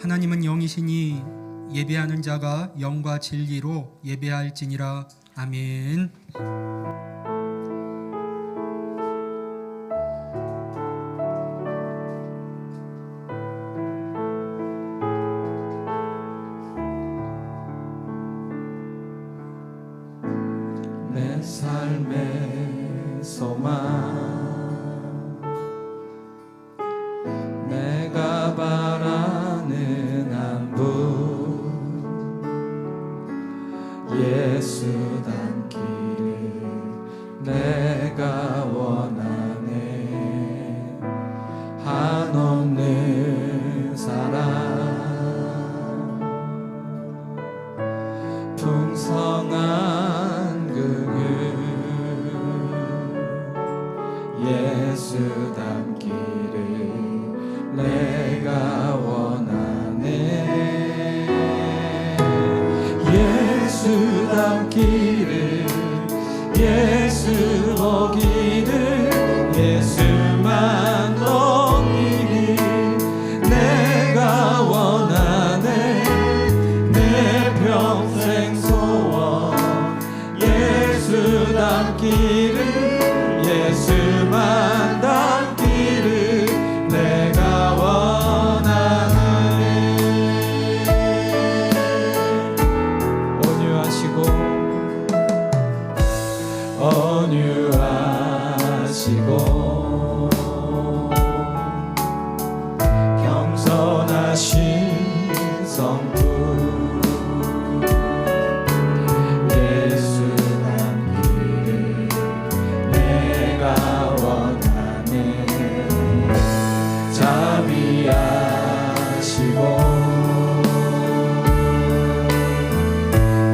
하나님은 영이시니 예배하는 자가 영과 진리로 예배할지니라. 아멘. 내 삶의 소망, 내가 바라는 한 분, 예수 닮기를 내가 원하네. 한없는 사랑, 풍성한 예수 닮기를 내가 원하네. 예수 닮기를, 예수 보기를, 예수만 보기를 내가 원하네. 내 평생 소원 예수 닮기를, 예수만 닮기를 내가 원하네. 온유하시고 겸손하신 성부,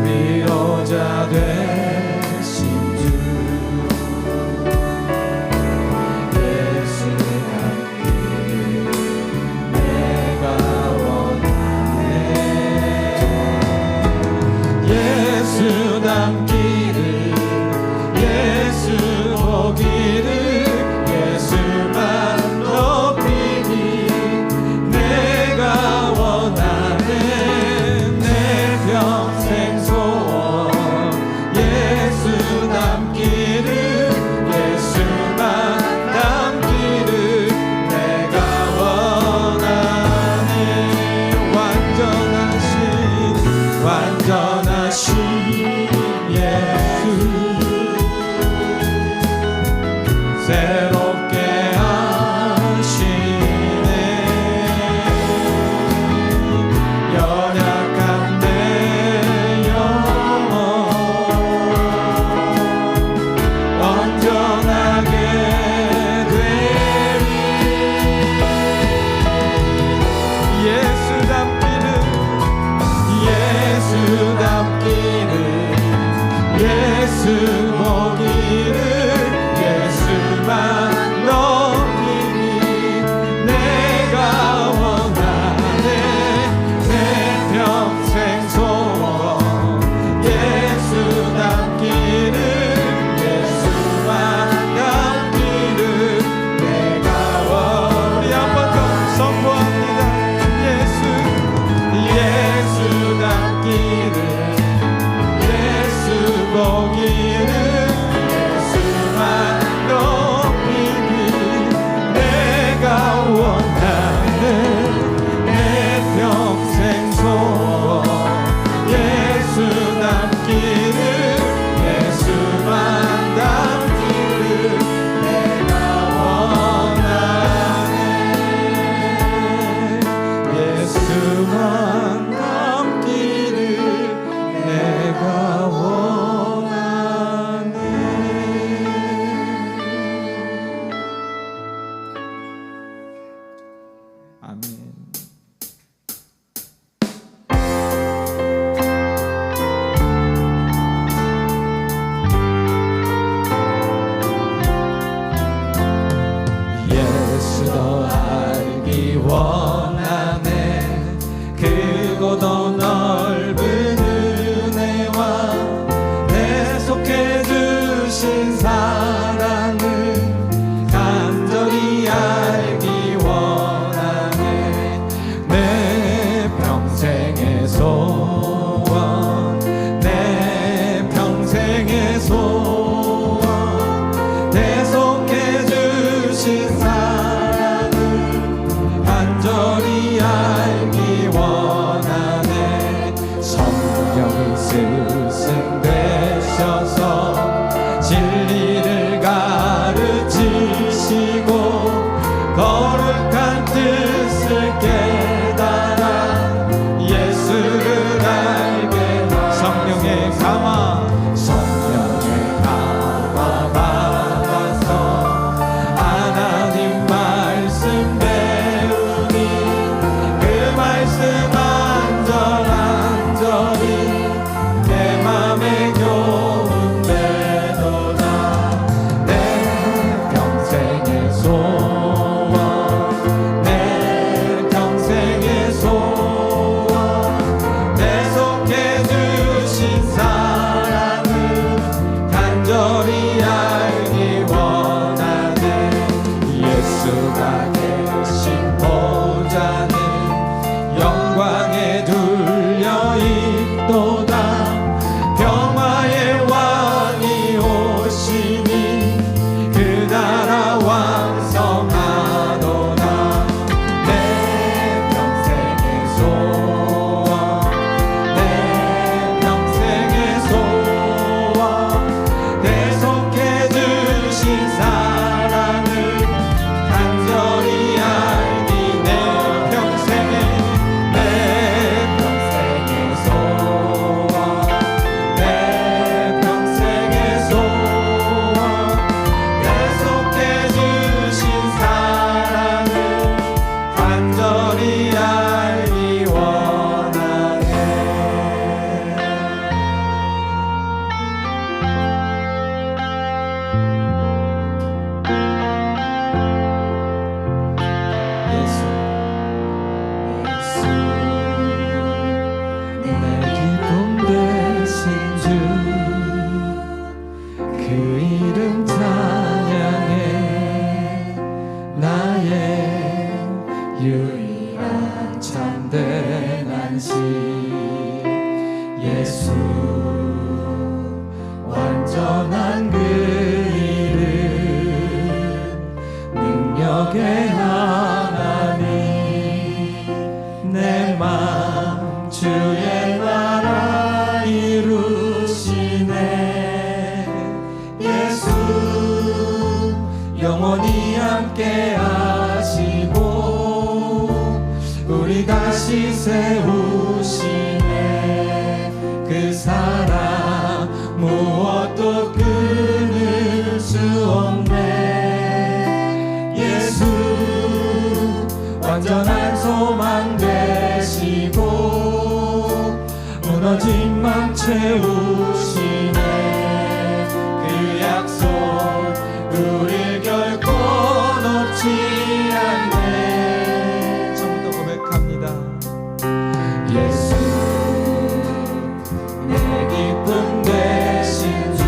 위로자 되신 주, 예수 닮기를 내가 원하네. 예수 닮기를, 예수 보기를, 예수만 높이니 내가 원하네. 내 평생 소원 예수 닮기를, 예수만 닮기를 내가 원하네. 완전하신 예수, 새롭게 하시네. 연약한 내 영혼 온전하게 되리. 예수 닮기를, 예수 닮기를, 예수 보기를, 예수만 높이니 내가 원하네. 내 평생 소원 예수 닮기를, 예수만 닮기를 내가 원하네. 우리 한번 더 선포합니다. 예수 닮기를, 예수 보기를, 예수만 높이니 내가 원하네. 내 평생 소원 예수 닮기를, 예수만 닮기를 내가 원하네. 예수만 닮기를 내가 원하네. 아멘. 예수 더 알기 원하네. 크고도 넓은 은혜와 계속해 주신 사랑을 간절히 알기 원하네. 내 평생의 소원 내 평생의 소원 대속해 주신 사랑을 간절히 알기 원하네. 성령이 스승되셔서 진리를 가르치시고 거룩한 뜻을 깨달아 예수를 알게 성령의 감화 받아서 하나님 말씀 배우니 그 말씀 안전히 내 맘에 교훈되도다. 내 평생의 소원 내 평생의 소원 대속해 주신 사랑을 간절히 알기 원하네. 예수가 계신 보좌는 영광에 둘려 있도다. 평화의 왕이 오시니 그 나라 왕성하도다. 내 평생의 소원 내 평생의 소원 대속해 주신 사랑을 간절히 알기 내 평생의 소원 내 평생의 소원 대속해 주신 사랑을 간절히 알기 원하네. 예수 내 기쁨 되신 주 그 이름 찬양해. 나의 유일한 참된 안식 예수 완전한 그 이름 능력의 하나님 내 맘 주의 나라 이루시네. 예수 영원히 함께 하시고 우리 다시 세우시네. 그 사랑 무엇도 끊을 수 없네. 예수 완전한 소망 되시고 무너진 맘 채우시네. 그 약속 우릴 결코 놓지 않네. 처음부터 고백합니다. 예수 내 기쁨 되신 주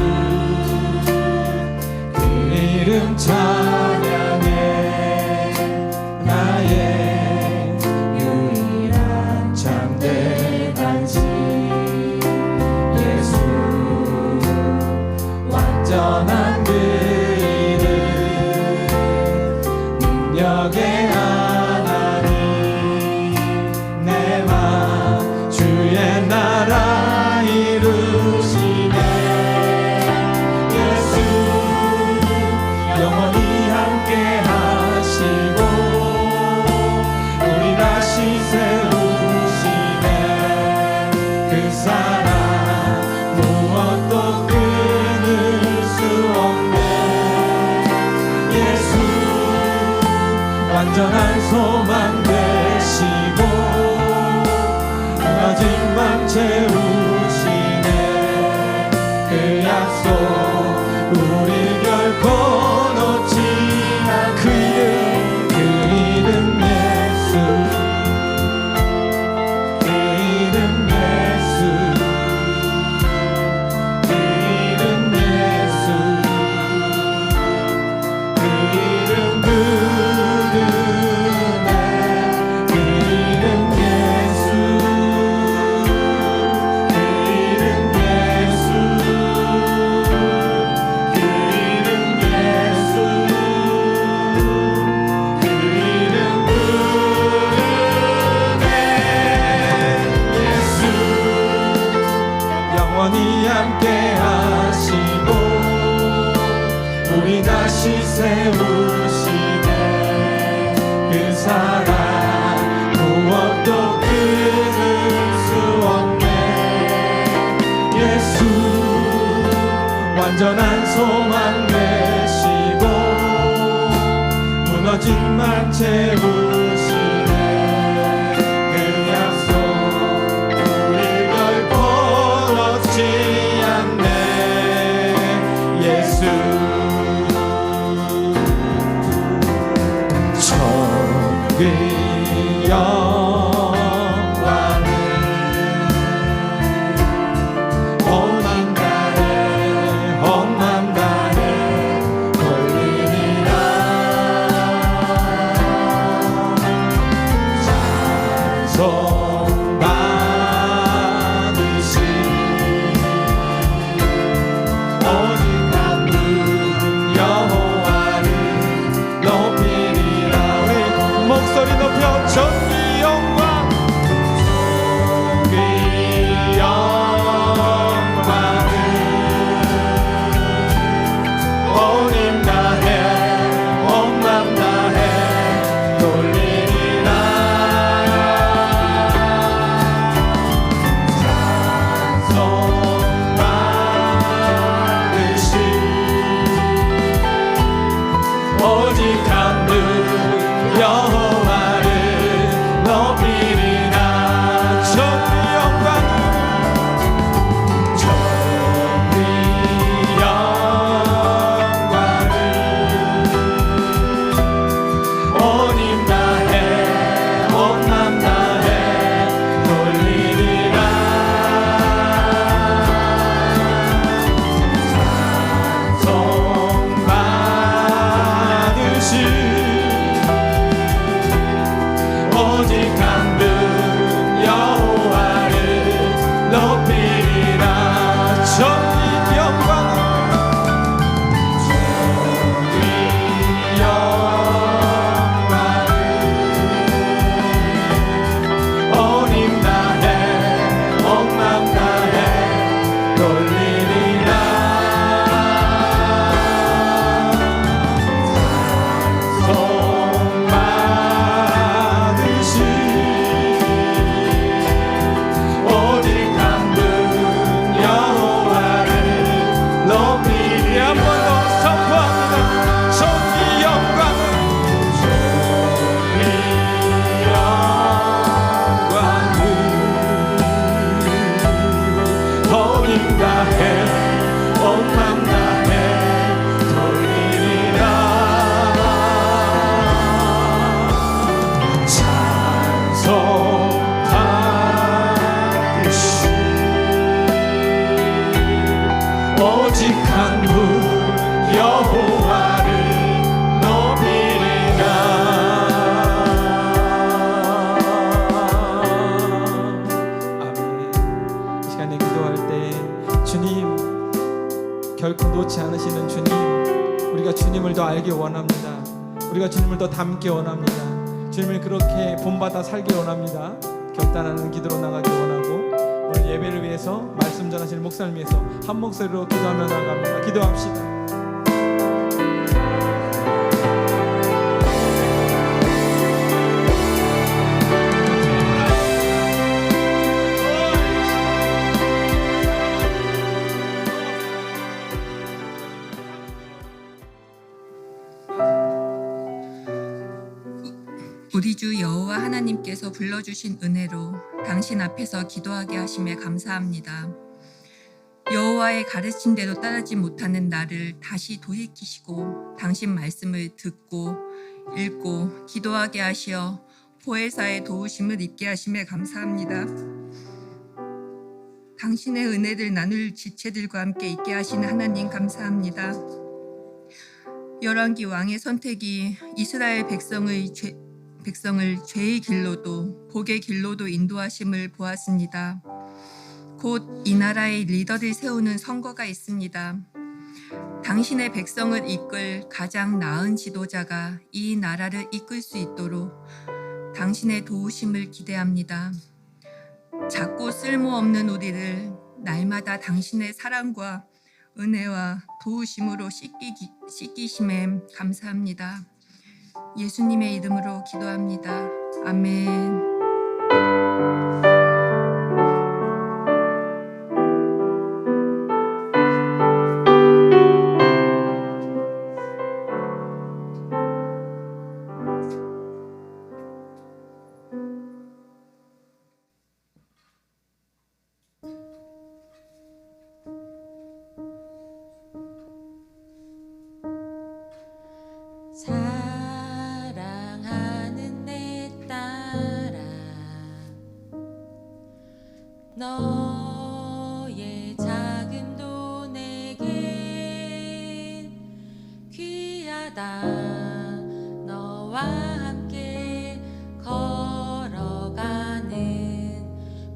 그 이름 찬양해. 나의 유일한 참된 안식 예수 세우시네. 그 사랑 무엇도 끊을 수 없네. 예수 완전한 소망 되시고 무너진 맘 채우시네. 그 약속 우릴 결코 놓지 않네. 예수 천국 영광을 온 맘 다해 돌리리라. 찬송 받으시 오직 한 분 여호와를 높이리라. 우리 목소리 높여 전기 영광 전기 영광을 온 힘 다해 온 맘 다해 돌리리라. 찬송 받으시 오직 한 분 여호와를 높이리라. 전리 영광을 전리 영광을 온 힘 다해 온 맘 다해 돌리리라. 찬송 받으시 오직 한 분 여호와를 높이리라. 전리 영광을 전리 영광을 온 힘 다해 온 맘 다해 돌리리라. 찬송 받으시 오직 한 분 여호와를 높이리. 한 번 더 선포합니다. 전기 영광을 전기 영광을 온 힘 다해 온 맘 다해 돌리리라. 찬송 받으시 오직 한 분 여호와를 높이리라. 아멘. 이 시간에 기도할 때 주님 결코 놓지 않으시는 주님, 우리가 주님을 더 알기 원합니다. 우리가 주님을 더 닮기 원합니다. 주님을 그렇게 본받아 살기 원합니다. 결단하는 기도로 나가기 원하고 오늘 예배를 위해서 말씀 전하실 목사를 위해서 한 목소리로 기도하며 나갑니다. 기도합시다. 우리 주 여호와 하나님께서 불러주신 은혜로 당신 앞에서 기도하게 하심에 감사합니다. 여호와의 가르침대로 따르지 못하는 나를 다시 돌이키시고 당신 말씀을 듣고 읽고 기도하게 하시어 보혜사의 도우심을 입게 하심에 감사합니다. 당신의 은혜를 나눌 지체들과 함께 있게 하시는 하나님 감사합니다. 열왕기 왕의 선택이 이스라엘 백성을 죄의 길로도 복의 길로도 인도하심을 보았습니다. 곧 이 나라의 리더를 세우는 선거가 있습니다. 당신의 백성을 이끌 가장 나은 지도자가 이 나라를 이끌 수 있도록 당신의 도우심을 기대합니다. 작고 쓸모없는 우리를 날마다 당신의 사랑과 은혜와 도우심으로 씻기심에 감사합니다. 예수님의 이름으로 기도합니다. 아멘. 사랑하는 내 딸아, 너의 자금도 내겐 귀하다. 너와 함께 걸어가는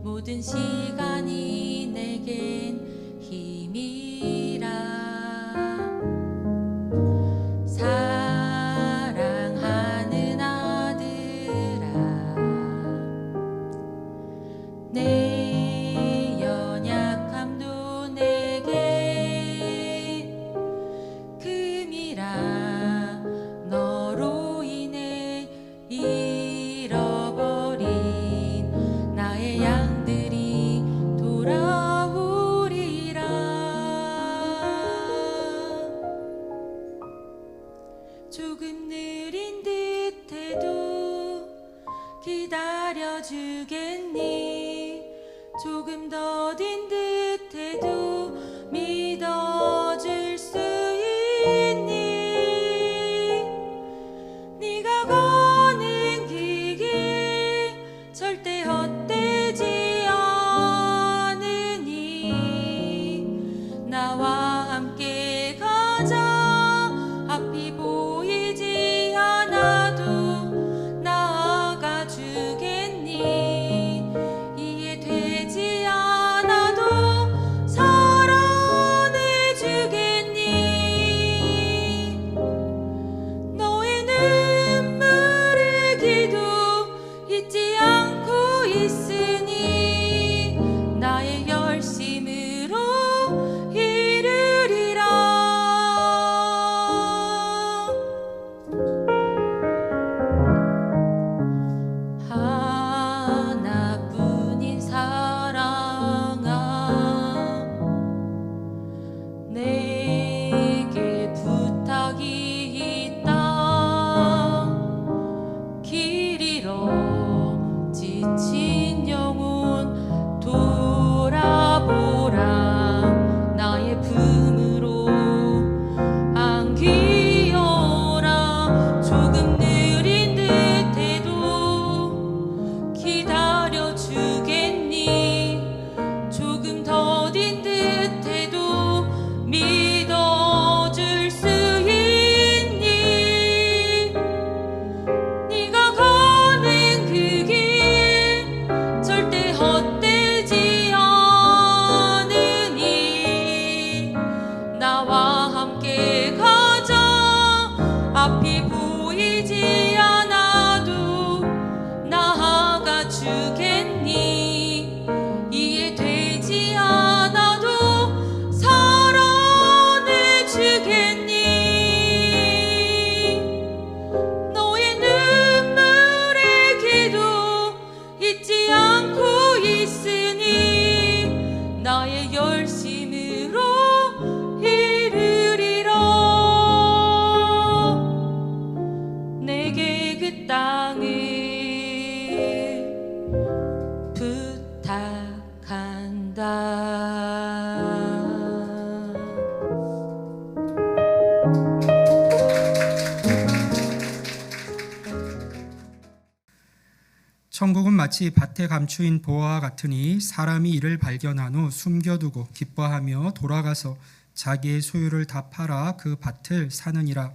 모든 시간이 내겐 힘이라. 사랑하는 아들아, 내 연약함도 내게 금이라. 너로 인해 잃어버린 나의 양들이 돌아오리라. 조금 느린 듯해도 기다려주겠니? 조금 더딘 듯해도 믿어줄 수 있니? 네가 가는 그 길 절대 헛되지 않으니. 나와 함께 가자. 앞이 보이지 않아도 나아가 주겠니? 이해되지 않아도 사랑해 주겠니? 너의 눈물의 기도 잊지 않고 있으니 나의 열심으로 이루리라. 하나뿐인 사랑아, 내게 부탁이 있다. 길 잃어 지친 영혼 돌아보라. 나의 품으로 안기어라. 조금 느린 듯해도 기다려주겠니? 조금 더딘 듯해도 믿어줄 수 있니? 네가 가는 그 길 절대 헛되지 않으니. 나와 함께 가자. 앞이 보이지 않아도 나아가 주겠니? 이해되지 않아도 사랑해 주겠니? 너의 눈물의 기도 잊지 않고 있으니 나의 열심으로 이루리라. 내게 그 땅을 부탁한다. 천국은 마치 밭에 감추인 보화와 같으니 사람이 이를 발견한 후 숨겨두고 기뻐하며 돌아가서 자기의 소유를 다 팔아 그 밭을 사느니라.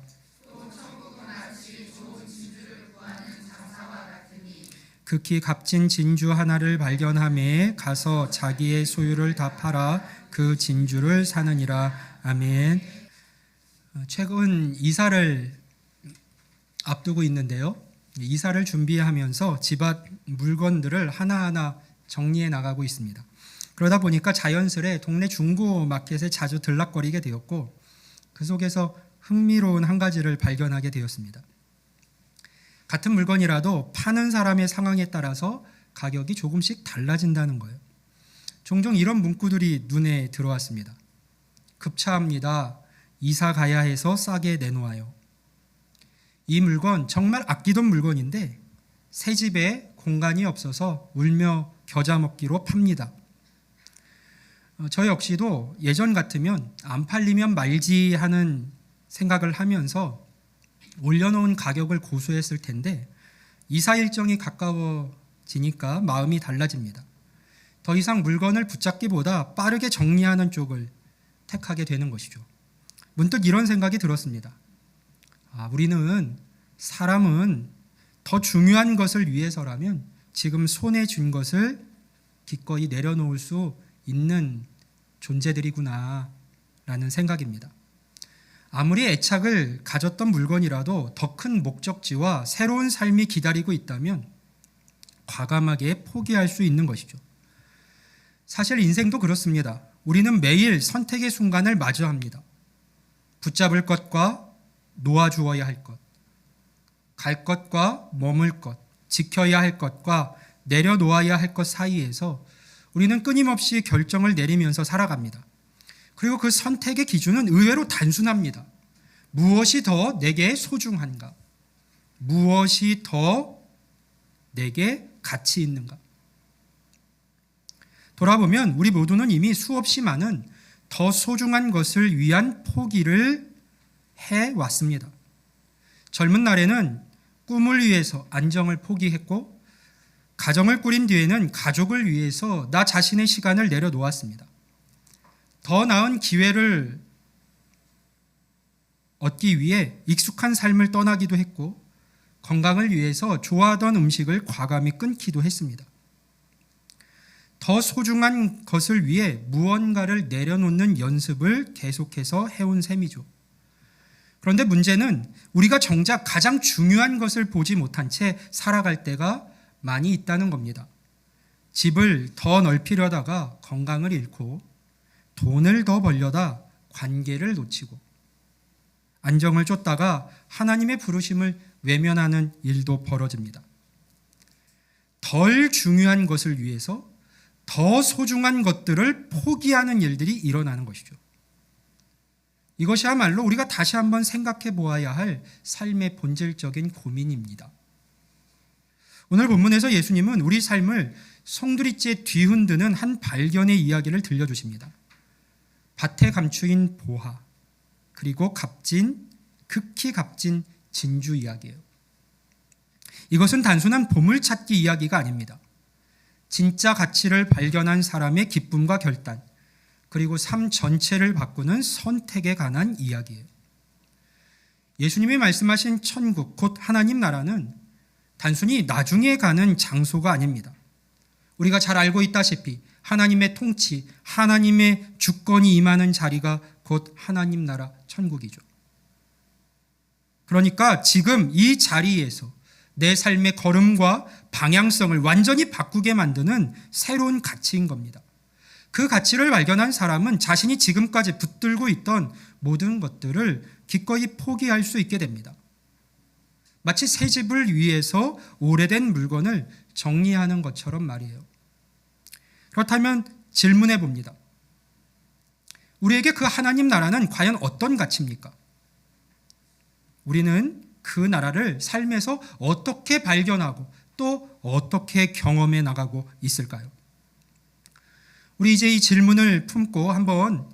극히 값진 진주 하나를 발견하매 가서 자기의 소유를 다 팔아 그 진주를 사느니라. 아멘. 최근 이사를 앞두고 있는데요. 이사를 준비하면서 집앞 물건들을 하나하나 정리해 나가고 있습니다. 그러다 보니까 자연스레 동네 중고 마켓에 자주 들락거리게 되었고 그 속에서 흥미로운 한 가지를 발견하게 되었습니다. 같은 물건이라도 파는 사람의 상황에 따라서 가격이 조금씩 달라진다는 거예요. 종종 이런 문구들이 눈에 들어왔습니다. 급차합니다. 이사 가야 해서 싸게 내놓아요. 이 물건 정말 아끼던 물건인데 새 집에 공간이 없어서 울며 겨자 먹기로 팝니다. 저 역시도 예전 같으면 안 팔리면 말지 하는 생각을 하면서 올려놓은 가격을 고수했을 텐데 이사 일정이 가까워지니까 마음이 달라집니다. 더 이상 물건을 붙잡기보다 빠르게 정리하는 쪽을 택하게 되는 것이죠. 문득 이런 생각이 들었습니다. 사람은 더 중요한 것을 위해서라면 지금 손에 쥔 것을 기꺼이 내려놓을 수 있는 존재들이구나 라는 생각입니다. 아무리 애착을 가졌던 물건이라도 더 큰 목적지와 새로운 삶이 기다리고 있다면 과감하게 포기할 수 있는 것이죠. 사실 인생도 그렇습니다. 우리는 매일 선택의 순간을 마주합니다. 붙잡을 것과 놓아주어야 할 것, 갈 것과 머물 것, 지켜야 할 것과 내려놓아야 할 것 사이에서 우리는 끊임없이 결정을 내리면서 살아갑니다. 그리고 그 선택의 기준은 의외로 단순합니다. 무엇이 더 내게 소중한가? 무엇이 더 내게 가치 있는가? 돌아보면 우리 모두는 이미 수없이 많은 더 소중한 것을 위한 포기를 해왔습니다. 젊은 날에는 꿈을 위해서 안정을 포기했고 가정을 꾸린 뒤에는 가족을 위해서 나 자신의 시간을 내려놓았습니다. 더 나은 기회를 얻기 위해 익숙한 삶을 떠나기도 했고 건강을 위해서 좋아하던 음식을 과감히 끊기도 했습니다. 더 소중한 것을 위해 무언가를 내려놓는 연습을 계속해서 해온 셈이죠. 그런데 문제는 우리가 정작 가장 중요한 것을 보지 못한 채 살아갈 때가 많이 있다는 겁니다. 집을 더 넓히려다가 건강을 잃고 돈을 더 벌려다 관계를 놓치고 안정을 쫓다가 하나님의 부르심을 외면하는 일도 벌어집니다. 덜 중요한 것을 위해서 더 소중한 것들을 포기하는 일들이 일어나는 것이죠. 이것이야말로 우리가 다시 한번 생각해 보아야 할 삶의 본질적인 고민입니다. 오늘 본문에서 예수님은 우리 삶을 송두리째 뒤흔드는 한 발견의 이야기를 들려주십니다. 밭에 감추인 보화, 그리고 극히 값진 진주 이야기예요. 이것은 단순한 보물찾기 이야기가 아닙니다. 진짜 가치를 발견한 사람의 기쁨과 결단, 그리고 삶 전체를 바꾸는 선택에 관한 이야기예요. 예수님이 말씀하신 천국, 곧 하나님 나라는 단순히 나중에 가는 장소가 아닙니다. 우리가 잘 알고 있다시피 하나님의 통치, 하나님의 주권이 임하는 자리가 곧 하나님 나라 천국이죠. 그러니까 지금 이 자리에서 내 삶의 걸음과 방향성을 완전히 바꾸게 만드는 새로운 가치인 겁니다. 그 가치를 발견한 사람은 자신이 지금까지 붙들고 있던 모든 것들을 기꺼이 포기할 수 있게 됩니다. 마치 새 집을 위해서 오래된 물건을 정리하는 것처럼 말이에요. 그렇다면 질문해 봅니다. 우리에게 그 하나님 나라는 과연 어떤 가치입니까? 우리는 그 나라를 삶에서 어떻게 발견하고 또 어떻게 경험해 나가고 있을까요? 우리 이제 이 질문을 품고 한번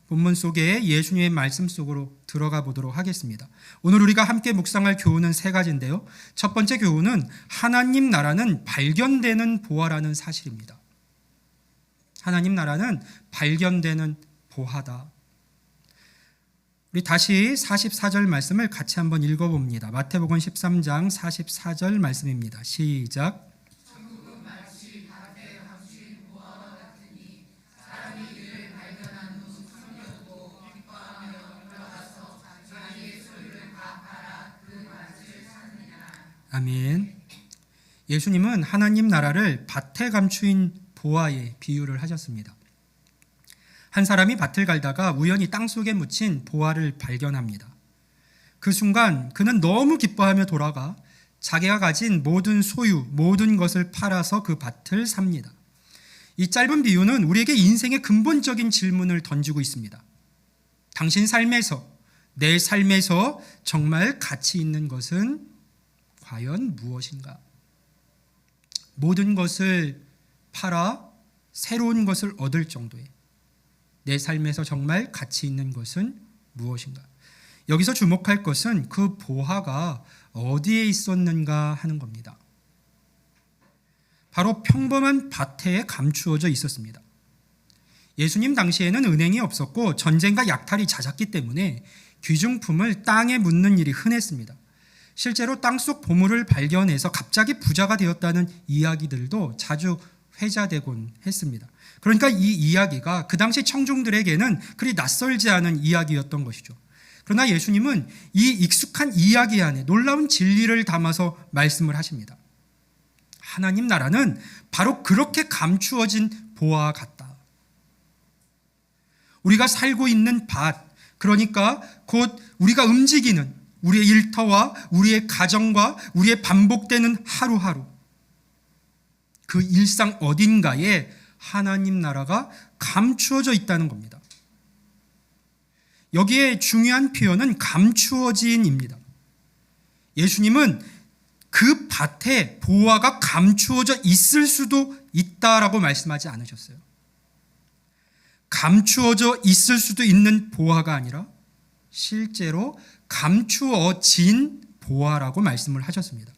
본문 속에 예수님의 말씀 속으로 들어가 보도록 하겠습니다. 오늘 우리가 함께 묵상할 교훈은 세 가지인데요. 첫 번째 교훈은 하나님 나라는 발견되는 보화라는 사실입니다. 하나님 나라는 발견되는 보화다. 우리 다시 44절 말씀을 같이 한번 읽어봅니다. 마태복음 13장 44절 말씀입니다. 시작. 아멘. 예수님은 하나님 나라를 밭에 감추인 보화에 비유를 하셨습니다. 한 사람이 밭을 갈다가 우연히 땅속에 묻힌 보화를 발견합니다. 그 순간 그는 너무 기뻐하며 돌아가 자기가 가진 모든 소유, 모든 것을 팔아서 그 밭을 삽니다. 이 짧은 비유는 우리에게 인생의 근본적인 질문을 던지고 있습니다. 당신 삶에서, 내 삶에서 정말 가치 있는 것은 과연 무엇인가? 모든 것을 팔아 새로운 것을 얻을 정도의 내 삶에서 정말 가치 있는 것은 무엇인가? 여기서 주목할 것은 그 보화가 어디에 있었는가 하는 겁니다. 바로 평범한 밭에 감추어져 있었습니다. 예수님 당시에는 은행이 없었고 전쟁과 약탈이 잦았기 때문에 귀중품을 땅에 묻는 일이 흔했습니다. 실제로 땅속 보물을 발견해서 갑자기 부자가 되었다는 이야기들도 자주 회자되곤 했습니다. 그러니까 이 이야기가 그 당시 청중들에게는 그리 낯설지 않은 이야기였던 것이죠. 그러나 예수님은 이 익숙한 이야기 안에 놀라운 진리를 담아서 말씀을 하십니다. 하나님 나라는 바로 그렇게 감추어진 보화와 같다. 우리가 살고 있는 밭, 그러니까 곧 우리가 움직이는 우리의 일터와 우리의 가정과 우리의 반복되는 하루하루, 그 일상 어딘가에 하나님 나라가 감추어져 있다는 겁니다. 여기에 중요한 표현은 감추어진입니다. 예수님은 그 밭에 보화가 감추어져 있을 수도 있다라고 말씀하지 않으셨어요. 감추어져 있을 수도 있는 보화가 아니라 실제로 감추어진 보화라고 말씀을 하셨습니다.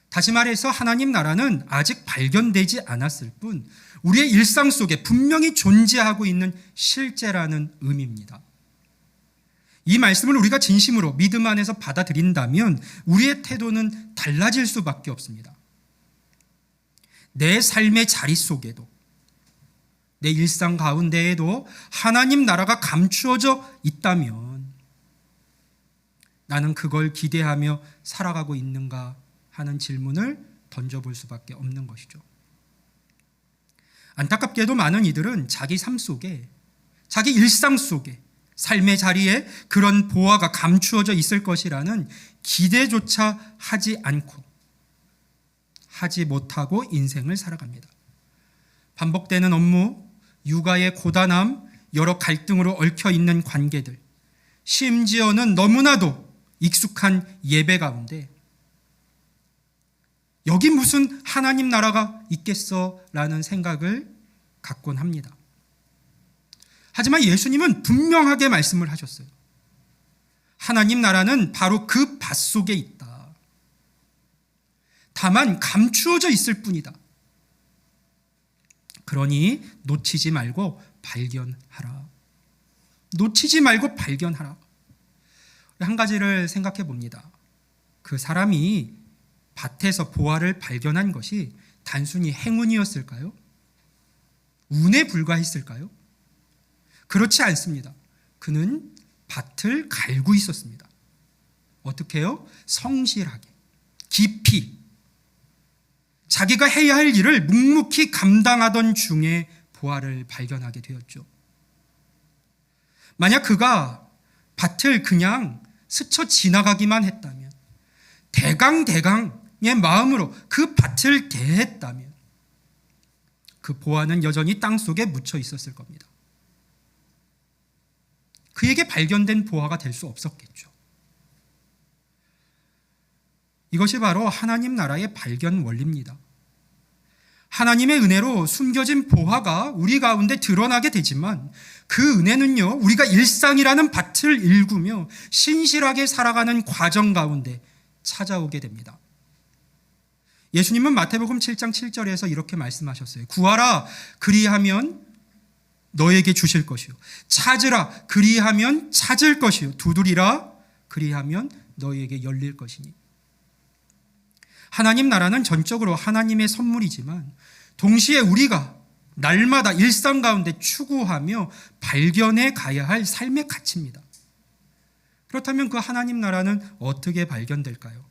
다시 말해서 하나님 나라는 아직 발견되지 않았을 뿐 우리의 일상 속에 분명히 존재하고 있는 실제라는 의미입니다. 이 말씀을 우리가 진심으로 믿음 안에서 받아들인다면 우리의 태도는 달라질 수밖에 없습니다. 내 삶의 자리 속에도, 내 일상 가운데에도 하나님 나라가 감추어져 있다면 나는 그걸 기대하며 살아가고 있는가 하는 질문을 던져볼 수밖에 없는 것이죠. 안타깝게도 많은 이들은 자기 삶 속에, 자기 일상 속에, 삶의 자리에 그런 보화가 감추어져 있을 것이라는 기대조차 하지 않고 하지 못하고 인생을 살아갑니다. 반복되는 업무, 육아의 고단함, 여러 갈등으로 얽혀 있는 관계들, 심지어는 너무나도 익숙한 예배 가운데 여기 무슨 하나님 나라가 있겠어? 라는 생각을 갖곤 합니다. 하지만 예수님은 분명하게 말씀을 하셨어요. 하나님 나라는 바로 그 밭 속에 있다. 다만 감추어져 있을 뿐이다. 그러니 놓치지 말고 발견하라. 놓치지 말고 발견하라. 한 가지를 생각해 봅니다. 그 사람이 밭에서 보화를 발견한 것이 단순히 행운이었을까요? 운에 불과했을까요? 그렇지 않습니다. 그는 밭을 갈고 있었습니다. 어떻게 해요? 성실하게, 깊이 자기가 해야 할 일을 묵묵히 감당하던 중에 보화를 발견하게 되었죠. 만약 그가 밭을 그냥 스쳐 지나가기만 했다면, 대강의 마음으로 그 밭을 대했다면 그 보화는 여전히 땅속에 묻혀 있었을 겁니다. 그에게 발견된 보화가 될 수 없었겠죠. 이것이 바로 하나님 나라의 발견 원리입니다. 하나님의 은혜로 숨겨진 보화가 우리 가운데 드러나게 되지만 그 은혜는요, 우리가 일상이라는 밭을 일구며 신실하게 살아가는 과정 가운데 찾아오게 됩니다. 예수님은 마태복음 7장 7절에서 이렇게 말씀하셨어요. 구하라, 그리하면 너에게 주실 것이요. 찾으라, 그리하면 찾을 것이요. 두드리라, 그리하면 너에게 열릴 것이니. 하나님 나라는 전적으로 하나님의 선물이지만 동시에 우리가 날마다 일상 가운데 추구하며 발견해 가야 할 삶의 가치입니다. 그렇다면 그 하나님 나라는 어떻게 발견될까요?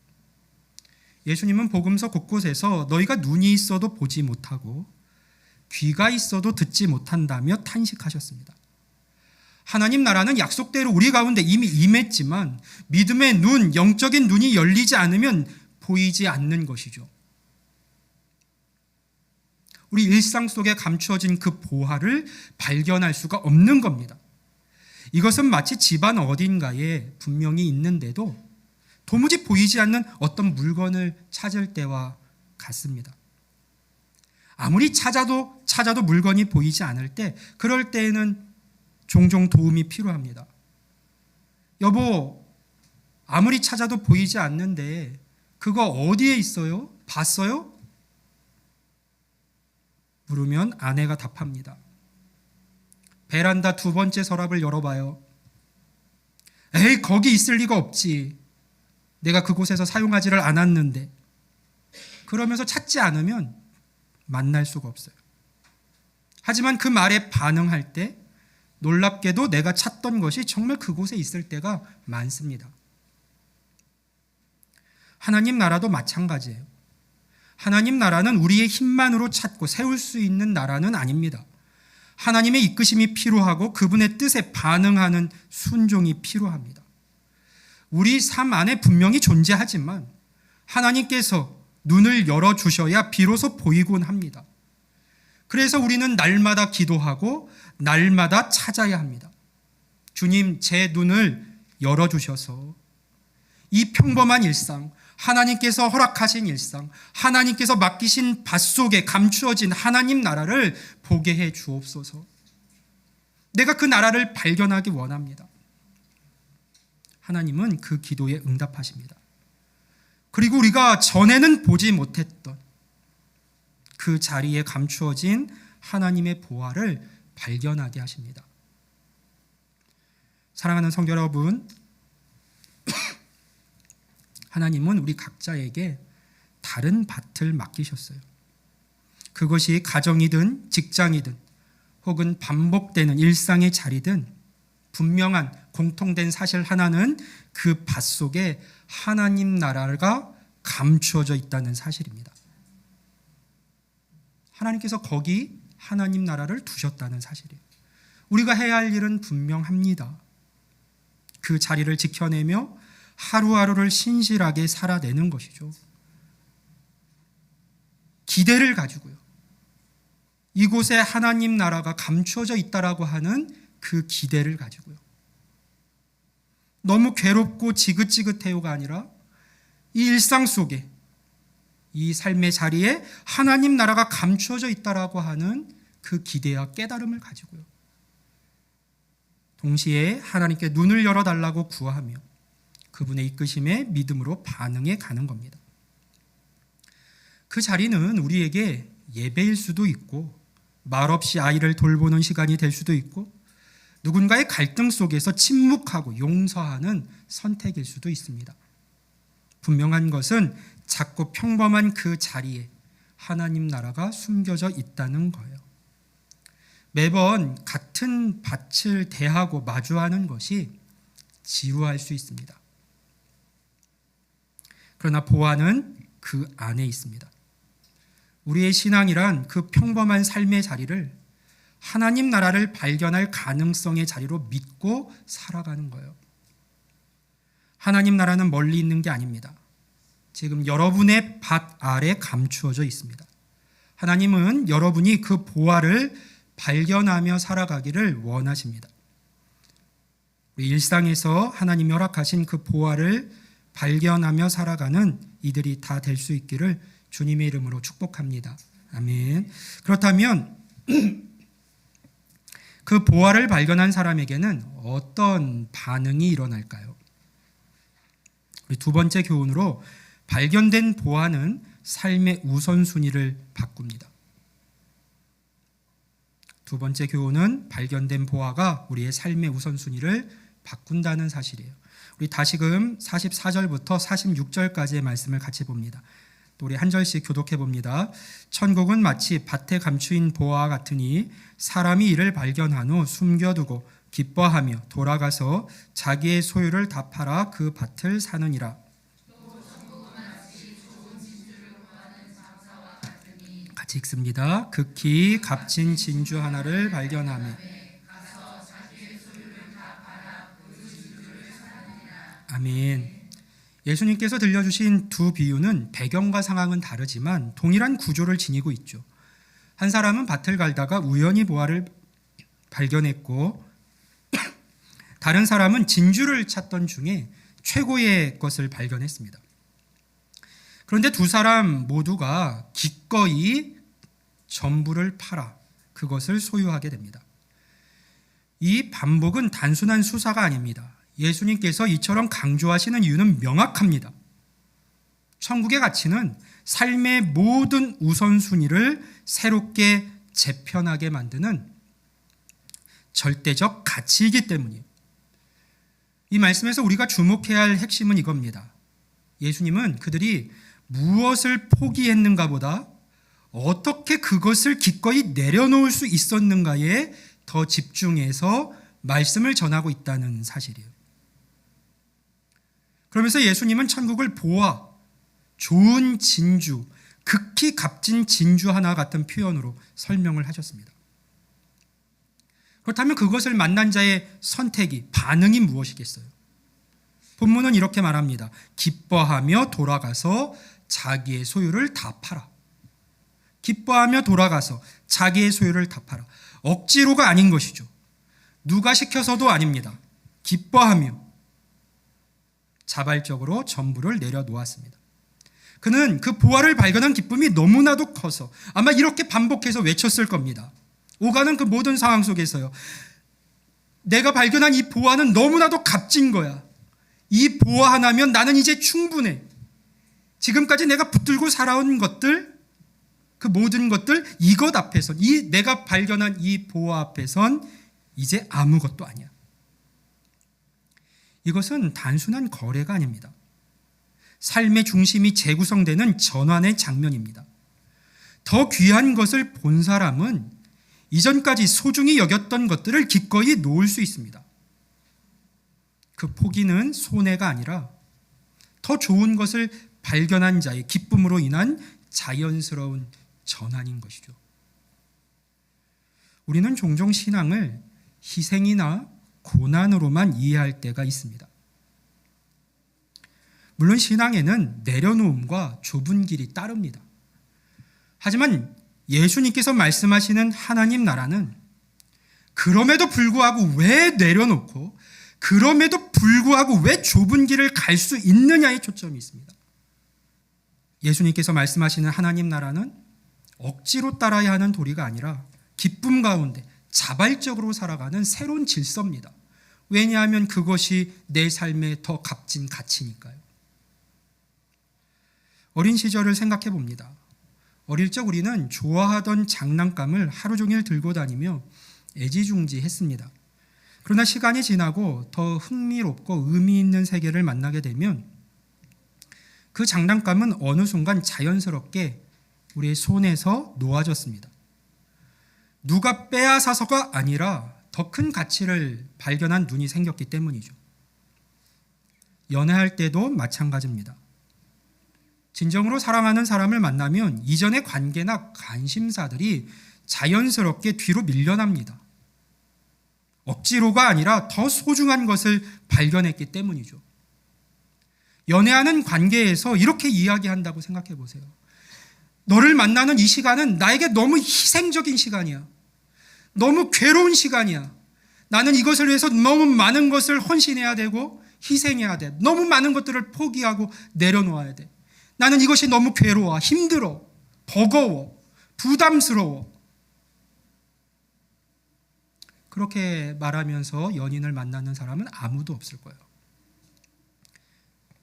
예수님은 복음서 곳곳에서 너희가 눈이 있어도 보지 못하고 귀가 있어도 듣지 못한다며 탄식하셨습니다. 하나님 나라는 약속대로 우리 가운데 이미 임했지만 믿음의 눈, 영적인 눈이 열리지 않으면 보이지 않는 것이죠. 우리 일상 속에 감추어진 그 보화를 발견할 수가 없는 겁니다. 이것은 마치 집안 어딘가에 분명히 있는데도 도무지 보이지 않는 어떤 물건을 찾을 때와 같습니다. 아무리 찾아도 물건이 보이지 않을 때, 그럴 때에는 종종 도움이 필요합니다. 여보, 아무리 찾아도 보이지 않는데 그거 어디에 있어요? 봤어요? 물으면 아내가 답합니다. 베란다 2번째 서랍을 열어봐요. 에이, 거기 있을 리가 없지. 내가 그곳에서 사용하지를 않았는데. 그러면서 찾지 않으면 만날 수가 없어요. 하지만 그 말에 반응할 때 놀랍게도 내가 찾던 것이 정말 그곳에 있을 때가 많습니다. 하나님 나라도 마찬가지예요. 하나님 나라는 우리의 힘만으로 찾고 세울 수 있는 나라는 아닙니다. 하나님의 이끄심이 필요하고 그분의 뜻에 반응하는 순종이 필요합니다. 우리 삶 안에 분명히 존재하지만 하나님께서 눈을 열어주셔야 비로소 보이곤 합니다. 그래서 우리는 날마다 기도하고 날마다 찾아야 합니다. 주님, 제 눈을 열어주셔서 이 평범한 일상, 하나님께서 허락하신 일상, 하나님께서 맡기신 밭 속에 감추어진 하나님 나라를 보게 해 주옵소서. 내가 그 나라를 발견하기 원합니다. 하나님은 그 기도에 응답하십니다. 그리고 우리가 전에는 보지 못했던 그 자리에 감추어진 하나님의 보화를 발견하게 하십니다. 사랑하는 성도 여러분, 하나님은 우리 각자에게 다른 밭을 맡기셨어요. 그것이 가정이든 직장이든 혹은 반복되는 일상의 자리든 분명한 공통된 사실 하나는 그 밭 속에 하나님 나라가 감추어져 있다는 사실입니다. 하나님께서 거기 하나님 나라를 두셨다는 사실이에요. 우리가 해야 할 일은 분명합니다. 그 자리를 지켜내며 하루하루를 신실하게 살아내는 것이죠. 기대를 가지고요. 이곳에 하나님 나라가 감추어져 있다라고 하는 그 기대를 가지고요. 너무 괴롭고 지긋지긋해요가 아니라 이 일상 속에 이 삶의 자리에 하나님 나라가 감추어져 있다라고 하는 그 기대와 깨달음을 가지고요. 동시에 하나님께 눈을 열어달라고 구하며 그분의 이끄심에 믿음으로 반응해 가는 겁니다. 그 자리는 우리에게 예배일 수도 있고 말없이 아이를 돌보는 시간이 될 수도 있고 누군가의 갈등 속에서 침묵하고 용서하는 선택일 수도 있습니다. 분명한 것은 작고 평범한 그 자리에 하나님 나라가 숨겨져 있다는 거예요. 매번 같은 밭을 대하고 마주하는 것이 지루할 수 있습니다. 그러나 보화는 그 안에 있습니다. 우리의 신앙이란 그 평범한 삶의 자리를 하나님 나라를 발견할 가능성의 자리로 믿고 살아가는 거예요. 하나님 나라는 멀리 있는 게 아닙니다. 지금 여러분의 밭 아래 감추어져 있습니다. 하나님은 여러분이 그 보화를 발견하며 살아가기를 원하십니다. 우리 일상에서 하나님이 허락하신 그 보화를 발견하며 살아가는 이들이 다 될 수 있기를 주님의 이름으로 축복합니다. 아멘. 그렇다면 그 보화를 발견한 사람에게는 어떤 반응이 일어날까요? 우리 두 번째 교훈으로 발견된 보화는 삶의 우선순위를 바꿉니다. 두 번째 교훈은 발견된 보화가 우리의 삶의 우선순위를 바꾼다는 사실이에요. 우리 다시금 44절부터 46절까지의 말씀을 같이 봅니다. 또 우리 한 절씩 교독해 봅니다. 천국은 마치 밭에 감추인 보화와 같으니 사람이 이를 발견한 후 숨겨두고 기뻐하며 돌아가서 자기의 소유를 다 팔아 그 밭을 사느니라. 같이 같이 읽습니다. 극히 값진 진주 하나를 발견하며 아멘. 예수님께서 들려주신 두 비유는 배경과 상황은 다르지만 동일한 구조를 지니고 있죠. 한 사람은 밭을 갈다가 우연히 보화를 발견했고 다른 사람은 진주를 찾던 중에 최고의 것을 발견했습니다. 그런데 두 사람 모두가 기꺼이 전부를 팔아 그것을 소유하게 됩니다. 이 반복은 단순한 수사가 아닙니다. 예수님께서 이처럼 강조하시는 이유는 명확합니다. 천국의 가치는 삶의 모든 우선순위를 새롭게 재편하게 만드는 절대적 가치이기 때문이에요. 이 말씀에서 우리가 주목해야 할 핵심은 이겁니다. 예수님은 그들이 무엇을 포기했는가 보다 어떻게 그것을 기꺼이 내려놓을 수 있었는가에 더 집중해서 말씀을 전하고 있다는 사실이에요. 그러면서 예수님은 천국을 보아, 좋은 진주, 극히 값진 진주 하나 같은 표현으로 설명을 하셨습니다. 그렇다면 그것을 만난 자의 선택이, 반응이 무엇이겠어요? 본문은 이렇게 말합니다. 기뻐하며 돌아가서 자기의 소유를 다 팔아. 기뻐하며 돌아가서 자기의 소유를 다 팔아. 억지로가 아닌 것이죠. 누가 시켜서도 아닙니다. 기뻐하며 자발적으로 전부를 내려놓았습니다. 그는 그 보화를 발견한 기쁨이 너무나도 커서 아마 이렇게 반복해서 외쳤을 겁니다. 오가는 그 모든 상황 속에서요. 내가 발견한 이 보화는 너무나도 값진 거야. 이 보화 하나면 나는 이제 충분해. 지금까지 내가 붙들고 살아온 것들, 그 모든 것들, 이것 앞에선, 이 내가 발견한 이 보화 앞에선 이제 아무것도 아니야. 이것은 단순한 거래가 아닙니다. 삶의 중심이 재구성되는 전환의 장면입니다. 더 귀한 것을 본 사람은 이전까지 소중히 여겼던 것들을 기꺼이 놓을 수 있습니다. 그 포기는 손해가 아니라 더 좋은 것을 발견한 자의 기쁨으로 인한 자연스러운 전환인 것이죠. 우리는 종종 신앙을 희생이나 고난으로만 이해할 때가 있습니다. 물론 신앙에는 내려놓음과 좁은 길이 따릅니다. 하지만 예수님께서 말씀하시는 하나님 나라는 그럼에도 불구하고 왜 내려놓고 그럼에도 불구하고 왜 좁은 길을 갈 수 있느냐에 초점이 있습니다. 예수님께서 말씀하시는 하나님 나라는 억지로 따라야 하는 도리가 아니라 기쁨 가운데 자발적으로 살아가는 새로운 질서입니다. 왜냐하면 그것이 내 삶의 더 값진 가치니까요. 어린 시절을 생각해 봅니다. 어릴 적 우리는 좋아하던 장난감을 하루 종일 들고 다니며 애지중지했습니다. 그러나 시간이 지나고 더 흥미롭고 의미 있는 세계를 만나게 되면 그 장난감은 어느 순간 자연스럽게 우리의 손에서 놓아졌습니다. 누가 빼앗아서가 아니라 더 큰 가치를 발견한 눈이 생겼기 때문이죠. 연애할 때도 마찬가지입니다. 진정으로 사랑하는 사람을 만나면 이전의 관계나 관심사들이 자연스럽게 뒤로 밀려납니다. 억지로가 아니라 더 소중한 것을 발견했기 때문이죠. 연애하는 관계에서 이렇게 이야기한다고 생각해 보세요. 너를 만나는 이 시간은 나에게 너무 희생적인 시간이야. 너무 괴로운 시간이야. 나는 이것을 위해서 너무 많은 것을 헌신해야 되고 희생해야 돼. 너무 많은 것들을 포기하고 내려놓아야 돼. 나는 이것이 너무 괴로워, 힘들어, 버거워, 부담스러워. 그렇게 말하면서 연인을 만나는 사람은 아무도 없을 거예요.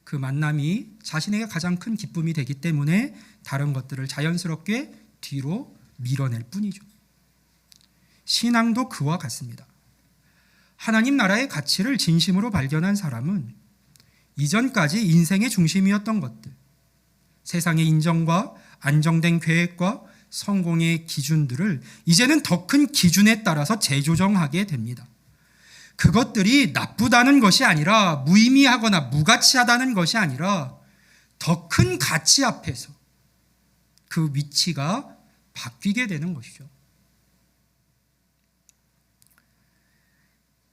그 만남이 자신에게 가장 큰 기쁨이 되기 때문에 다른 것들을 자연스럽게 뒤로 밀어낼 뿐이죠. 신앙도 그와 같습니다. 하나님 나라의 가치를 진심으로 발견한 사람은 이전까지 인생의 중심이었던 것들, 세상의 인정과 안정된 계획과 성공의 기준들을 이제는 더 큰 기준에 따라서 재조정하게 됩니다. 그것들이 나쁘다는 것이 아니라 무의미하거나 무가치하다는 것이 아니라 더 큰 가치 앞에서 그 위치가 바뀌게 되는 것이죠.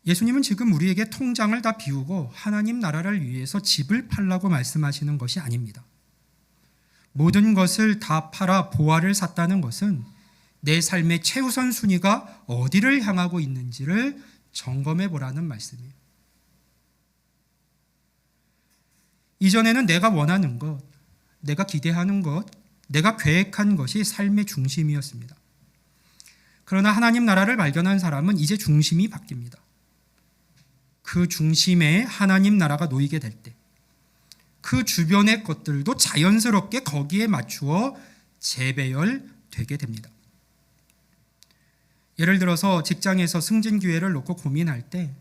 예수님은 지금 우리에게 통장을 다 비우고 하나님 나라를 위해서 집을 팔라고 말씀하시는 것이 아닙니다. 모든 것을 다 팔아 보화를 샀다는 것은 내 삶의 최우선 순위가 어디를 향하고 있는지를 점검해 보라는 말씀이에요. 이전에는 내가 원하는 것, 내가 기대하는 것, 내가 계획한 것이 삶의 중심이었습니다. 그러나 하나님 나라를 발견한 사람은 이제 중심이 바뀝니다. 그 중심에 하나님 나라가 놓이게 될 때, 그 주변의 것들도 자연스럽게 거기에 맞추어 재배열되게 됩니다. 예를 들어서 직장에서 승진 기회를 놓고 고민할 때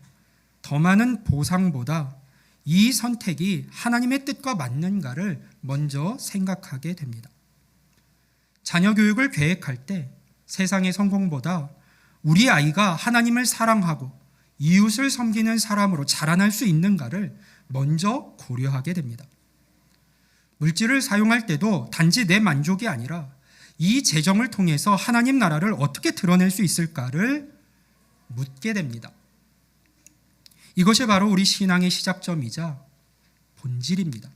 더 많은 보상보다 이 선택이 하나님의 뜻과 맞는가를 먼저 생각하게 됩니다. 자녀 교육을 계획할 때 세상의 성공보다 우리 아이가 하나님을 사랑하고 이웃을 섬기는 사람으로 자라날 수 있는가를 먼저 고려하게 됩니다. 물질을 사용할 때도 단지 내 만족이 아니라 이 재정을 통해서 하나님 나라를 어떻게 드러낼 수 있을까를 묻게 됩니다. 이것이 바로 우리 신앙의 시작점이자 본질입니다.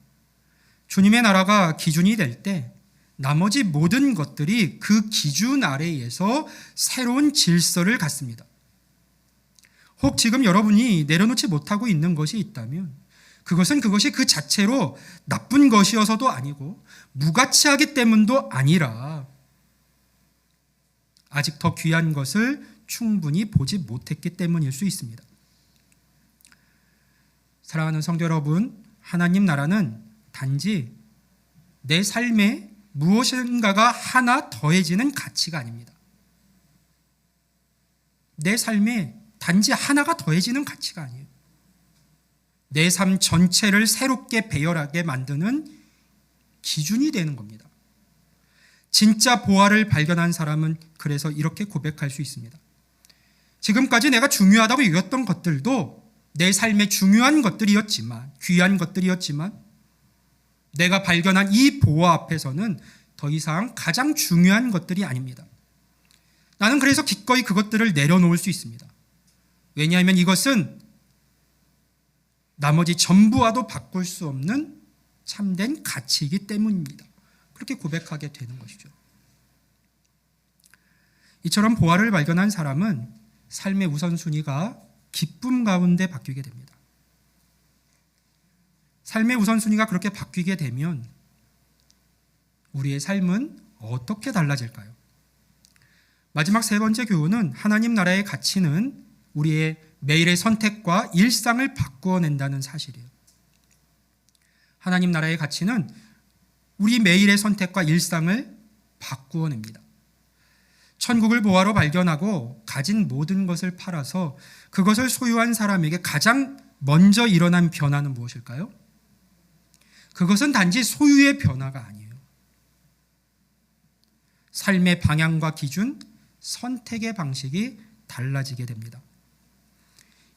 주님의 나라가 기준이 될 때 나머지 모든 것들이 그 기준 아래에서 새로운 질서를 갖습니다. 혹 지금 여러분이 내려놓지 못하고 있는 것이 있다면 그것은 그것이 그 자체로 나쁜 것이어서도 아니고 무가치하기 때문도 아니라 아직 더 귀한 것을 충분히 보지 못했기 때문일 수 있습니다. 사랑하는 성도 여러분, 하나님 나라는 단지 내 삶에 무엇인가가 하나 더해지는 가치가 아닙니다. 내 삶에 단지 하나가 더해지는 가치가 아니에요. 내 삶 전체를 새롭게 배열하게 만드는 기준이 되는 겁니다. 진짜 보화를 발견한 사람은 그래서 이렇게 고백할 수 있습니다. 지금까지 내가 중요하다고 여겼던 것들도 내 삶의 중요한 것들이었지만, 귀한 것들이었지만 내가 발견한 이 보화 앞에서는 더 이상 가장 중요한 것들이 아닙니다. 나는 그래서 기꺼이 그것들을 내려놓을 수 있습니다. 왜냐하면 이것은 나머지 전부와도 바꿀 수 없는 참된 가치이기 때문입니다. 그렇게 고백하게 되는 것이죠. 이처럼 보화를 발견한 사람은 삶의 우선순위가 기쁨 가운데 바뀌게 됩니다. 삶의 우선순위가 그렇게 바뀌게 되면 우리의 삶은 어떻게 달라질까요? 마지막 세 번째 교훈은 하나님 나라의 가치는 우리의 매일의 선택과 일상을 바꾸어낸다는 사실이에요. 하나님 나라의 가치는 우리 매일의 선택과 일상을 바꾸어냅니다. 천국을 보화로 발견하고 가진 모든 것을 팔아서 그것을 소유한 사람에게 가장 먼저 일어난 변화는 무엇일까요? 그것은 단지 소유의 변화가 아니에요. 삶의 방향과 기준, 선택의 방식이 달라지게 됩니다.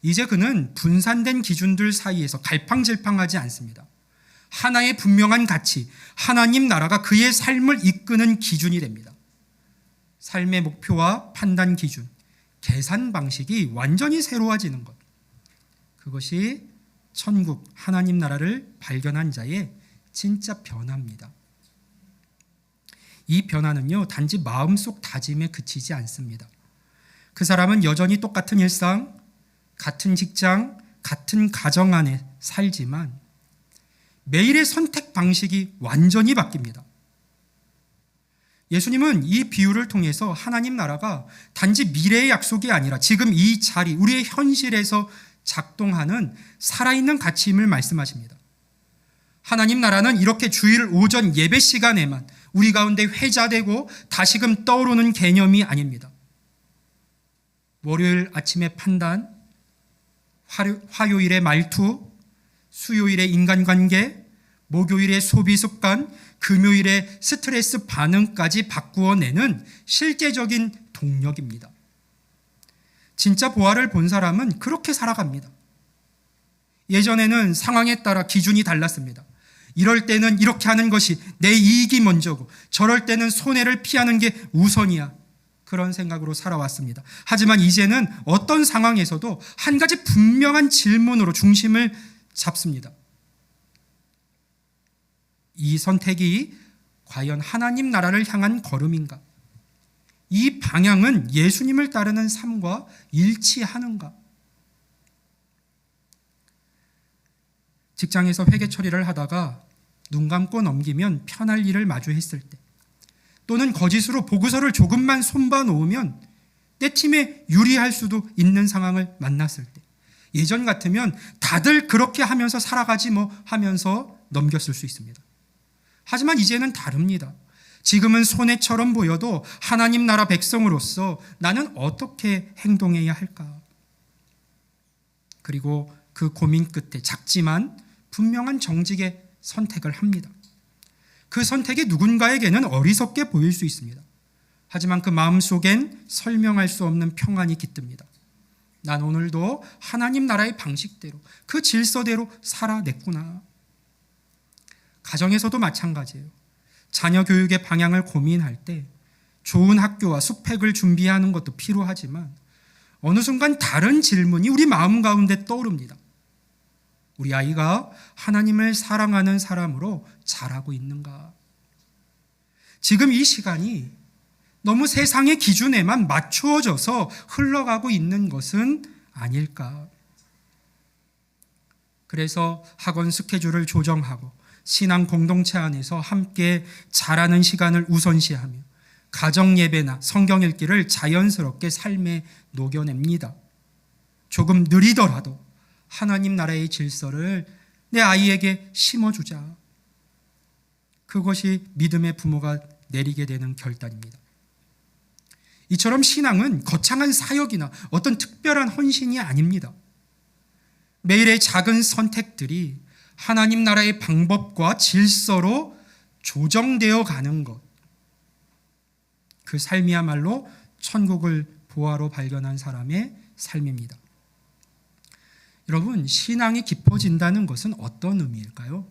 이제 그는 분산된 기준들 사이에서 갈팡질팡하지 않습니다. 하나의 분명한 가치, 하나님 나라가 그의 삶을 이끄는 기준이 됩니다. 삶의 목표와 판단 기준, 계산 방식이 완전히 새로워지는 것. 그것이 천국, 하나님 나라를 발견한 자의 진짜 변화입니다. 이 변화는요, 단지 마음속 다짐에 그치지 않습니다. 그 사람은 여전히 똑같은 일상, 같은 직장, 같은 가정 안에 살지만 매일의 선택 방식이 완전히 바뀝니다. 예수님은 이 비유를 통해서 하나님 나라가 단지 미래의 약속이 아니라 지금 이 자리, 우리의 현실에서 작동하는 살아있는 가치임을 말씀하십니다. 하나님 나라는 이렇게 주일 오전 예배 시간에만 우리 가운데 회자되고 다시금 떠오르는 개념이 아닙니다. 월요일 아침의 판단, 화요일의 말투, 수요일의 인간관계, 목요일의 소비 습관, 금요일의 스트레스 반응까지 바꾸어내는 실제적인 동력입니다. 진짜 보화를 본 사람은 그렇게 살아갑니다. 예전에는 상황에 따라 기준이 달랐습니다. 이럴 때는 이렇게 하는 것이 내 이익이 먼저고 저럴 때는 손해를 피하는 게 우선이야. 그런 생각으로 살아왔습니다. 하지만 이제는 어떤 상황에서도 한 가지 분명한 질문으로 중심을 잡습니다. 이 선택이 과연 하나님 나라를 향한 걸음인가? 이 방향은 예수님을 따르는 삶과 일치하는가? 직장에서 회계 처리를 하다가 눈 감고 넘기면 편할 일을 마주했을 때, 또는 거짓으로 보고서를 조금만 손봐 놓으면 내 팀에 유리할 수도 있는 상황을 만났을 때, 예전 같으면 다들 그렇게 하면서 살아가지 뭐 하면서 넘겼을 수 있습니다. 하지만 이제는 다릅니다. 지금은 손해처럼 보여도 하나님 나라 백성으로서 나는 어떻게 행동해야 할까? 그리고 그 고민 끝에 작지만 분명한 정직의 선택을 합니다. 그 선택이 누군가에게는 어리석게 보일 수 있습니다. 하지만 그 마음속엔 설명할 수 없는 평안이 깃듭니다. 난 오늘도 하나님 나라의 방식대로, 그 질서대로 살아냈구나. 가정에서도 마찬가지예요. 자녀 교육의 방향을 고민할 때 좋은 학교와 스펙을 준비하는 것도 필요하지만 어느 순간 다른 질문이 우리 마음 가운데 떠오릅니다. 우리 아이가 하나님을 사랑하는 사람으로 자라고 있는가? 지금 이 시간이 너무 세상의 기준에만 맞추어져서 흘러가고 있는 것은 아닐까? 그래서 학원 스케줄을 조정하고 신앙 공동체 안에서 함께 자라는 시간을 우선시하며 가정 예배나 성경 읽기를 자연스럽게 삶에 녹여냅니다. 조금 느리더라도 하나님 나라의 질서를 내 아이에게 심어주자. 그것이 믿음의 부모가 내리게 되는 결단입니다. 이처럼 신앙은 거창한 사역이나 어떤 특별한 헌신이 아닙니다. 매일의 작은 선택들이 하나님 나라의 방법과 질서로 조정되어 가는 것, 그 삶이야말로 천국을 보화로 발견한 사람의 삶입니다. 여러분, 신앙이 깊어진다는 것은 어떤 의미일까요?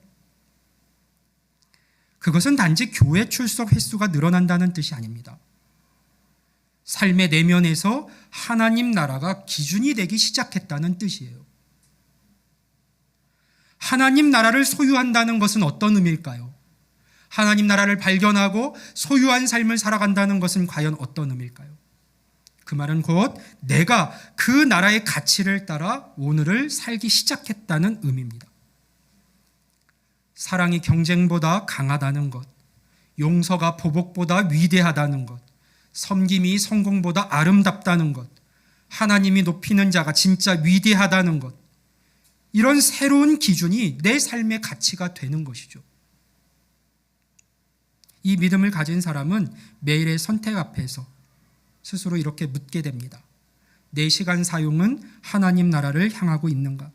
그것은 단지 교회 출석 횟수가 늘어난다는 뜻이 아닙니다. 삶의 내면에서 하나님 나라가 기준이 되기 시작했다는 뜻이에요. 하나님 나라를 소유한다는 것은 어떤 의미일까요? 하나님 나라를 발견하고 소유한 삶을 살아간다는 것은 과연 어떤 의미일까요? 그 말은 곧 내가 그 나라의 가치를 따라 오늘을 살기 시작했다는 의미입니다. 사랑이 경쟁보다 강하다는 것, 용서가 보복보다 위대하다는 것, 섬김이 성공보다 아름답다는 것, 하나님이 높이는 자가 진짜 위대하다는 것, 이런 새로운 기준이 내 삶의 가치가 되는 것이죠. 이 믿음을 가진 사람은 매일의 선택 앞에서 스스로 이렇게 묻게 됩니다. 내 시간 사용은 하나님 나라를 향하고 있는가?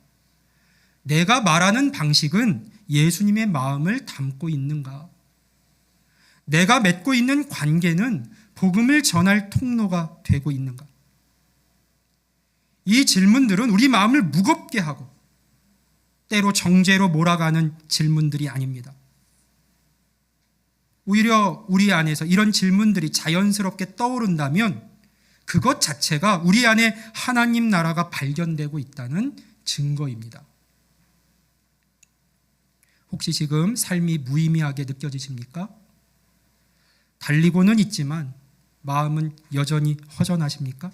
내가 말하는 방식은 예수님의 마음을 담고 있는가? 내가 맺고 있는 관계는 복음을 전할 통로가 되고 있는가? 이 질문들은 우리 마음을 무겁게 하고 때로 정죄로 몰아가는 질문들이 아닙니다. 오히려 우리 안에서 이런 질문들이 자연스럽게 떠오른다면 그것 자체가 우리 안에 하나님 나라가 발견되고 있다는 증거입니다. 혹시 지금 삶이 무의미하게 느껴지십니까? 달리고는 있지만 마음은 여전히 허전하십니까?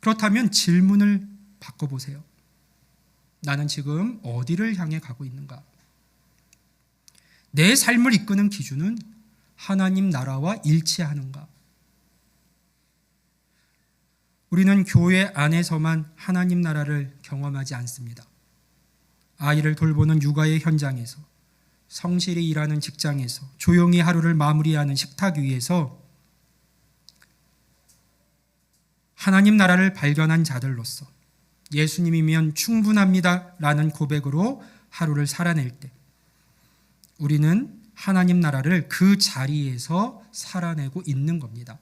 그렇다면 질문을 바꿔보세요. 나는 지금 어디를 향해 가고 있는가? 내 삶을 이끄는 기준은 하나님 나라와 일치하는가? 우리는 교회 안에서만 하나님 나라를 경험하지 않습니다. 아이를 돌보는 육아의 현장에서, 성실히 일하는 직장에서, 조용히 하루를 마무리하는 식탁 위에서 하나님 나라를 발견한 자들로서 예수님이면 충분합니다 라는 고백으로 하루를 살아낼 때 우리는 하나님 나라를 그 자리에서 살아내고 있는 겁니다.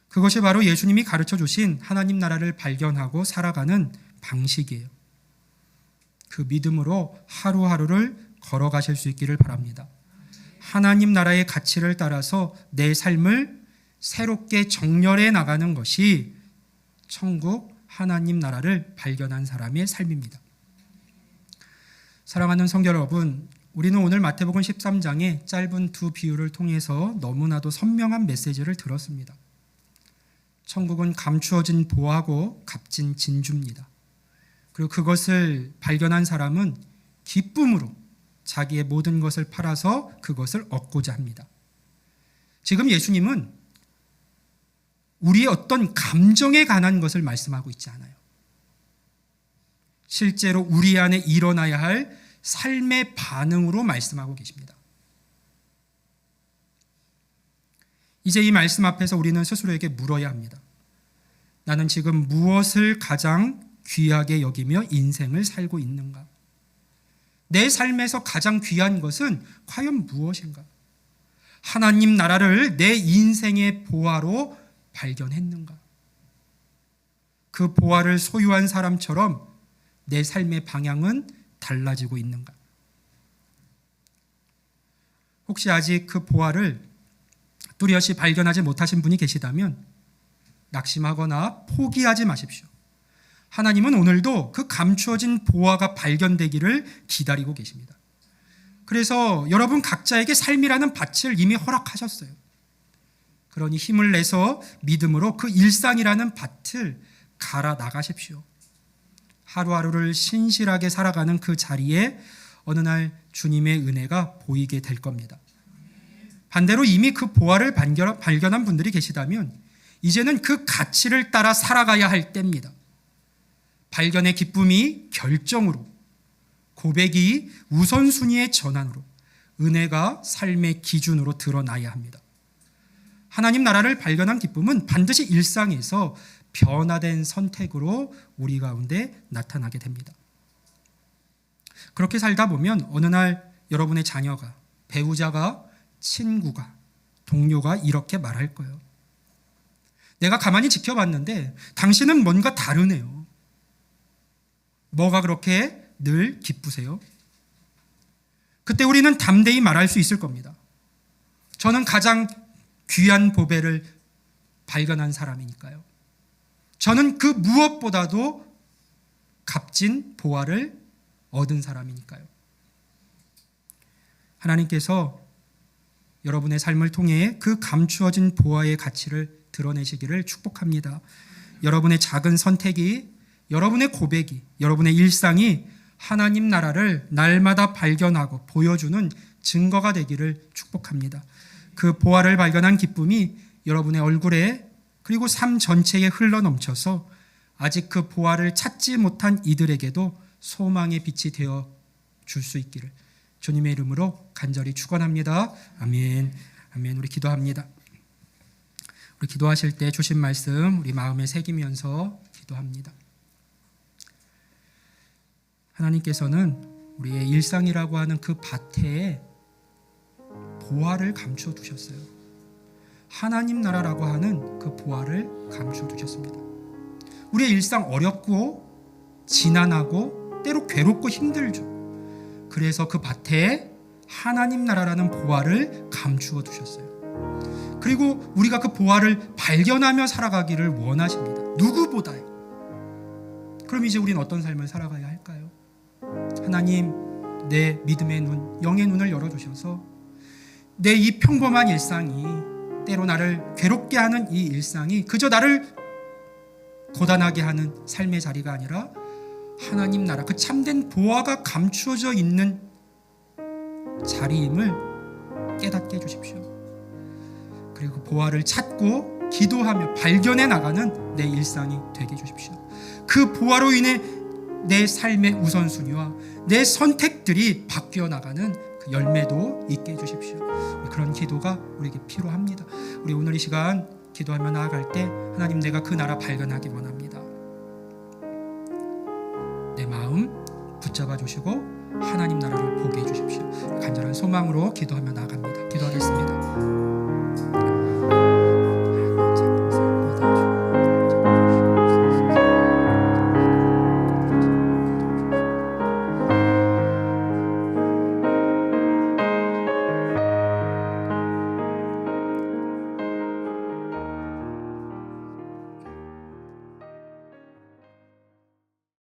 그것이 바로 예수님이 가르쳐 주신 하나님 나라를 발견하고 살아가는 방식이에요. 그 믿음으로 하루하루를 걸어가실 수 있기를 바랍니다. 하나님 나라의 가치를 따라서 내 삶을 새롭게 정렬해 나가는 것이 천국 하나님 나라를 발견한 사람의 삶입니다. 사랑하는 성도 여러분, 우리는 오늘 마태복음 13장의 짧은 두 비유를 통해서 너무나도 선명한 메시지를 들었습니다. 천국은 감추어진 보화고 값진 진주입니다. 그리고 그것을 발견한 사람은 기쁨으로 자기의 모든 것을 팔아서 그것을 얻고자 합니다. 지금 예수님은 우리의 어떤 감정에 관한 것을 말씀하고 있지 않아요. 실제로 우리 안에 일어나야 할 삶의 반응으로 말씀하고 계십니다. 이제 이 말씀 앞에서 우리는 스스로에게 물어야 합니다. 나는 지금 무엇을 가장 귀하게 여기며 인생을 살고 있는가? 내 삶에서 가장 귀한 것은 과연 무엇인가? 하나님 나라를 내 인생의 보화로 발견했는가? 그 보화를 소유한 사람처럼 내 삶의 방향은 달라지고 있는가? 혹시 아직 그 보화를 뚜렷이 발견하지 못하신 분이 계시다면 낙심하거나 포기하지 마십시오. 하나님은 오늘도 그 감추어진 보화가 발견되기를 기다리고 계십니다. 그래서 여러분 각자에게 삶이라는 밭을 이미 허락하셨어요. 그러니 힘을 내서 믿음으로 그 일상이라는 밭을 갈아 나가십시오. 하루하루를 신실하게 살아가는 그 자리에 어느 날 주님의 은혜가 보이게 될 겁니다. 반대로 이미 그 보화를 발견한 분들이 계시다면 이제는 그 가치를 따라 살아가야 할 때입니다. 발견의 기쁨이 결정으로, 고백이 우선순위의 전환으로, 은혜가 삶의 기준으로 드러나야 합니다. 하나님 나라를 발견한 기쁨은 반드시 일상에서 변화된 선택으로 우리 가운데 나타나게 됩니다. 그렇게 살다 보면 어느 날 여러분의 자녀가, 배우자가, 친구가, 동료가 이렇게 말할 거예요. 내가 가만히 지켜봤는데 당신은 뭔가 다르네요. 뭐가 그렇게 늘 기쁘세요? 그때 우리는 담대히 말할 수 있을 겁니다. 저는 가장 귀한 보배를 발견한 사람이니까요. 저는 그 무엇보다도 값진 보화를 얻은 사람이니까요. 하나님께서 여러분의 삶을 통해 그 감추어진 보화의 가치를 드러내시기를 축복합니다. 여러분의 작은 선택이, 여러분의 고백이, 여러분의 일상이 하나님 나라를 날마다 발견하고 보여주는 증거가 되기를 축복합니다. 그 보화를 발견한 기쁨이 여러분의 얼굴에 그리고 삶 전체에 흘러넘쳐서 아직 그 보화를 찾지 못한 이들에게도 소망의 빛이 되어 줄 수 있기를 주님의 이름으로 간절히 축원합니다. 아멘. 아멘. 우리 기도합니다. 우리 기도하실 때 주신 말씀 우리 마음에 새기면서 기도합니다. 하나님께서는 우리의 일상이라고 하는 그 밭에 보화를 감추어 두셨어요. 하나님 나라라고 하는 그 보화를 감추어 두셨습니다. 우리의 일상 어렵고 지난하고 때로 괴롭고 힘들죠. 그래서 그 밭에 하나님 나라라는 보화를 감추어 두셨어요. 그리고 우리가 그 보화를 발견하며 살아가기를 원하십니다. 누구보다요. 그럼 이제 우리는 어떤 삶을 살아가야 할까요? 하나님, 내 믿음의 눈, 영의 눈을 열어주셔서 내 이 평범한 일상이, 때로 나를 괴롭게 하는 이 일상이 그저 나를 고단하게 하는 삶의 자리가 아니라 하나님 나라, 그 참된 보화가 감추어져 있는 자리임을 깨닫게 해주십시오. 그리고 그 보화를 찾고 기도하며 발견해 나가는 내 일상이 되게 해주십시오. 그 보화로 인해 내 삶의 우선순위와 내 선택들이 바뀌어 나가는 그 열매도 있게 해주십시오. 그런 기도가 우리에게 필요합니다. 우리 오늘 이 시간 기도하며 나아갈 때 하나님, 내가 그 나라 발견하기 원합니다. 내 마음 붙잡아 주시고 하나님 나라를 보게 해주십시오. 간절한 소망으로 기도하며 나아갑니다. 기도하겠습니다.